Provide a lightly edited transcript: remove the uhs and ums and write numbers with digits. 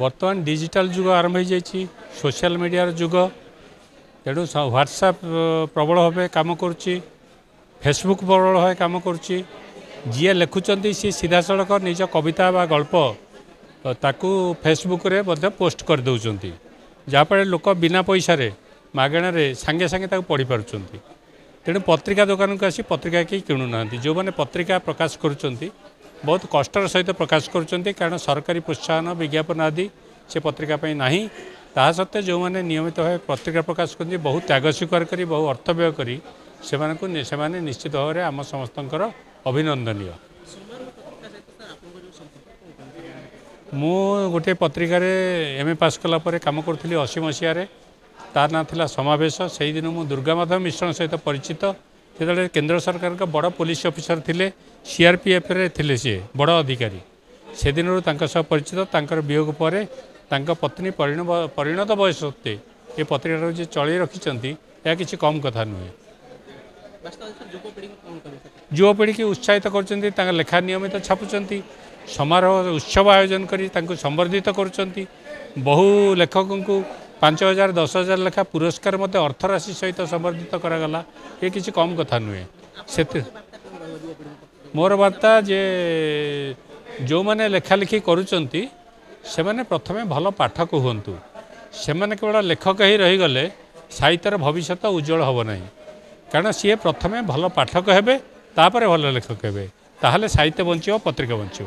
बर्तमान डिजिटल जुग आरंभ हो जाइए सोशल मीडिया जुग तेणु व्हाट्सएप प्रबल भाव कम करुच्ची फेसबुक प्रबल भाव कम करुच्ची जी लिखुंट सी सीधा सड़क निज कविता बा गल्प ताकू फेसबुक रे पोस्ट कर दौरान जहाँफल लोक बिना पैसा मागणार सांगे सांगे पढ़ी पार्टी तेणु पत्रिका दुकान को आसी पत्रिका कहीं किणुना जो मैंने पत्रिका प्रकाश करुँच बहुत कष्टर सहित प्रकाश करुँच कारण सरकारी प्रोत्साहन विज्ञापन आदि से पत्रिका ना ता सत्वे जो मैंने नियमित भाव पत्रिका प्रकाश कर बहुत त्याग स्वीकार कर बहु अर्थ व्यय कर निश्चित भाव में आम समस्त अभिनंदनीय मु गोटे पत्रिकार एमए पास कलापर कम करी 80 मसीह तार ना थिला समावेश से दिन मु दुर्गा माधव मिश्रण सहित परिचित जो केंद्र सरकार का बड़ पुलिस ऑफिसर थिले सीआरपीएफ रे थिले सी बड़ अधिकारी से दिन परिचित वियोग पर पत्नी परिणत बयस सत्वे ये पत्रिका जो चल रखिंट यह किसी कम कथा नुहे युवपीढ़ी की उत्साहित कर लेखा नियमित छापुंट समारोह उत्सव आयोजन कर संबर्धित कर बहु लेखकों को 5,000 10,000 लेखा पुरस्कार मत अर्थराशि सहित संबर्धित करागला ये किसी कम कथा नुहे से मोर वार्ता जे जो मैंने लेखालेखी करुँच से माने प्रथमे भल पाठक हूँ से माने केवल लेखक ही रहीगले साहित्यर भविष्य उज्जवल हम ना कारण सी प्रथमे भल पाठक हे तापर भल लेखक हे ताहले साहित्य बंचो पत्रिका बंचो।